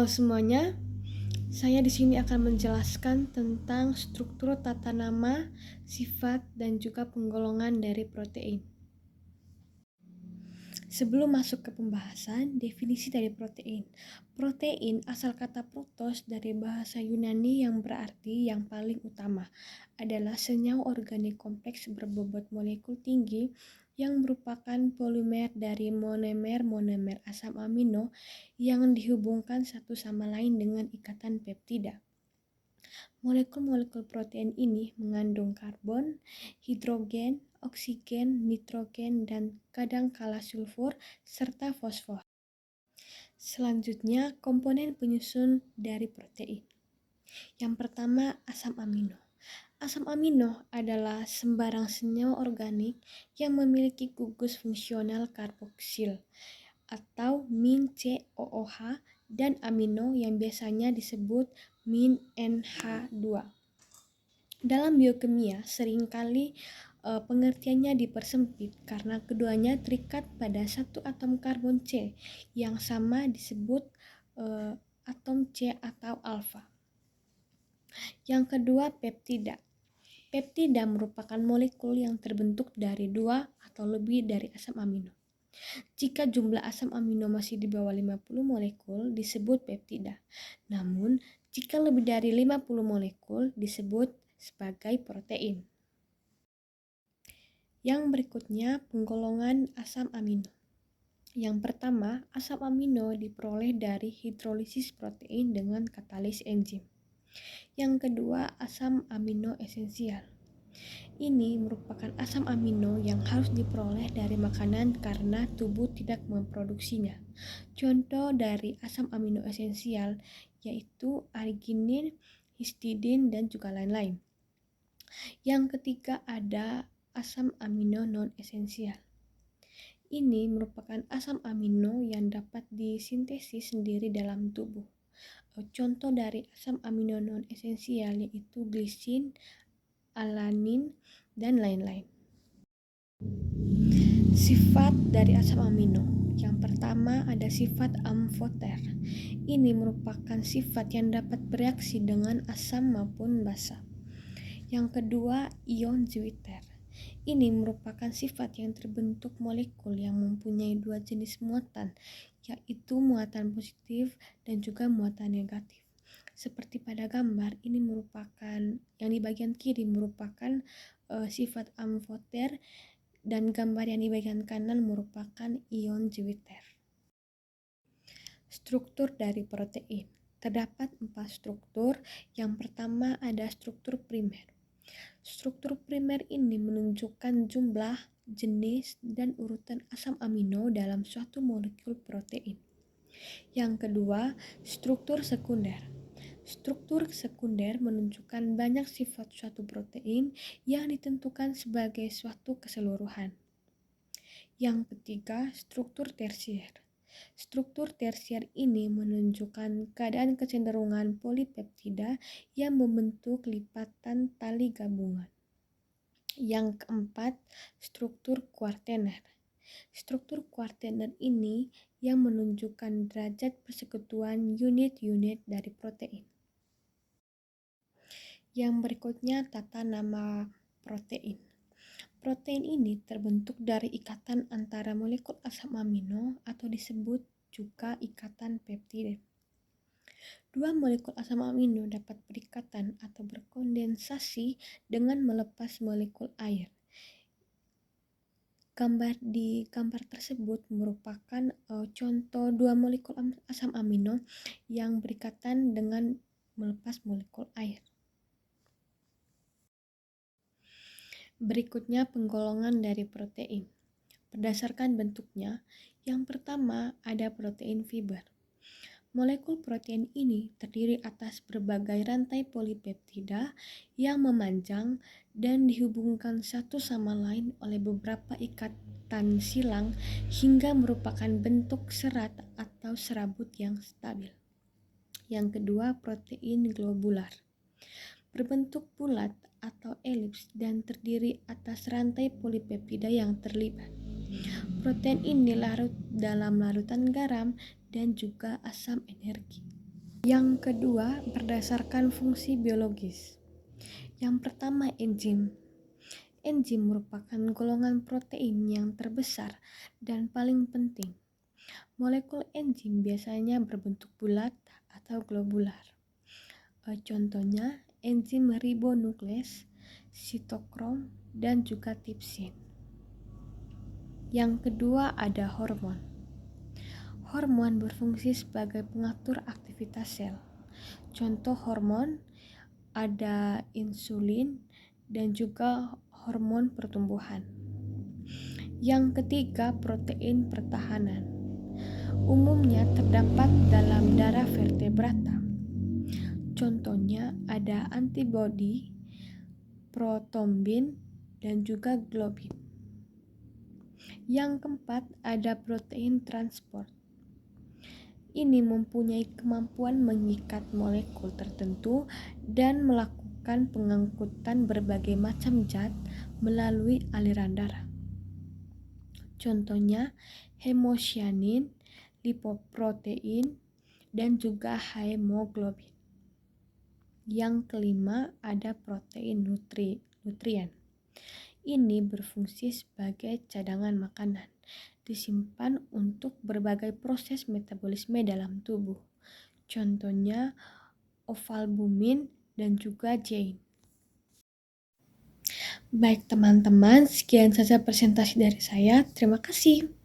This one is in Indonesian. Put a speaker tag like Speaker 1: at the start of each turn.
Speaker 1: Halo semuanya, saya di sini akan menjelaskan tentang struktur tata nama, sifat, dan juga penggolongan dari protein. Sebelum masuk ke pembahasan, definisi dari protein. Protein asal kata protos dari bahasa Yunani yang berarti yang paling utama adalah senyawa organik kompleks berbobot molekul tinggi yang merupakan polimer dari monomer-monomer asam amino yang dihubungkan satu sama lain dengan ikatan peptida. Molekul-molekul protein ini mengandung karbon, hidrogen, oksigen, nitrogen, dan kadangkala sulfur, serta fosfor. Selanjutnya, komponen penyusun dari protein. Yang pertama, asam amino. Asam amino adalah sembarang senyawa organik yang memiliki gugus fungsional karboksil atau min COOH dan amino yang biasanya disebut min NH2. Dalam biokimia, seringkali pengertiannya dipersempit karena keduanya terikat pada satu atom karbon C yang sama disebut atom C atau alfa. Yang kedua, peptida. Peptida merupakan molekul yang terbentuk dari 2 atau lebih dari asam amino. Jika jumlah asam amino masih di bawah 50 molekul disebut peptida. Namun, jika lebih dari 50 molekul disebut sebagai protein. Yang berikutnya, penggolongan asam amino. Yang pertama, asam amino diperoleh dari hidrolisis protein dengan katalis enzim. Yang kedua, asam amino esensial. Ini merupakan asam amino yang harus diperoleh dari makanan karena tubuh tidak memproduksinya. Contoh dari asam amino esensial yaitu arginin, histidin, dan juga lain-lain. Yang ketiga ada asam amino non-esensial. Ini merupakan asam amino yang dapat disintesis sendiri dalam tubuh. Contoh dari asam amino non-esensial yaitu glisin, alanin, dan lain-lain. Sifat dari asam amino. Yang pertama ada sifat amfoter. Ini merupakan sifat yang dapat bereaksi dengan asam maupun basa. Yang kedua, ion zwitter. Ini merupakan sifat yang terbentuk molekul yang mempunyai dua jenis muatan, yaitu muatan positif dan juga muatan negatif. Seperti pada gambar, ini merupakan yang di bagian kiri merupakan sifat amfoter dan gambar yang di bagian kanan merupakan ion zwitter. Struktur dari protein. Terdapat 4 struktur. Yang pertama ada struktur primer. Struktur primer ini menunjukkan jumlah, jenis, dan urutan asam amino dalam suatu molekul protein. Yang kedua, struktur sekunder. Struktur sekunder menunjukkan banyak sifat suatu protein yang ditentukan sebagai suatu keseluruhan. Yang ketiga, struktur tersier. Struktur tersier ini menunjukkan keadaan kecenderungan polipeptida yang membentuk lipatan tali gabungan. Yang keempat, struktur kuartener. Struktur kuartener ini yang menunjukkan derajat persekutuan unit-unit dari protein. Yang berikutnya, tata nama protein. Protein ini terbentuk dari ikatan antara molekul asam amino atau disebut juga ikatan peptida. Dua molekul asam amino dapat berikatan atau berkondensasi dengan melepas molekul air. Gambar tersebut merupakan contoh dua molekul asam amino yang berikatan dengan melepas molekul air. Berikutnya penggolongan dari protein. Berdasarkan bentuknya, yang pertama ada protein fiber. Molekul protein ini terdiri atas berbagai rantai polipeptida yang memanjang dan dihubungkan satu sama lain oleh beberapa ikatan silang hingga merupakan bentuk serat atau serabut yang stabil. Yang kedua, protein globular. Berbentuk bulat atau elips dan terdiri atas rantai polipeptida yang terlibat. Protein ini larut dalam larutan garam dan juga asam energi. Yang kedua, berdasarkan fungsi biologis. Yang pertama, enzim. Enzim merupakan golongan protein yang terbesar dan paling penting. Molekul enzim biasanya berbentuk bulat atau globular. Contohnya, enzim ribonuklease, sitokrom, dan juga tripsin. Yang kedua ada hormon. Hormon berfungsi sebagai pengatur aktivitas sel. Contoh hormon ada insulin dan juga hormon pertumbuhan. Yang ketiga, protein pertahanan. Umumnya terdapat dalam darah vertebrata. Contohnya ada antibodi, protombin, dan juga globin. Yang keempat, ada protein transport. Ini mempunyai kemampuan mengikat molekul tertentu dan melakukan pengangkutan berbagai macam zat melalui aliran darah. Contohnya hemosianin, lipoprotein, dan juga hemoglobin. Yang kelima ada protein nutrien. Ini berfungsi sebagai cadangan makanan, disimpan untuk berbagai proses metabolisme dalam tubuh. Contohnya ovalbumin dan juga zein. Baik teman-teman, sekian saja presentasi dari saya. Terima kasih.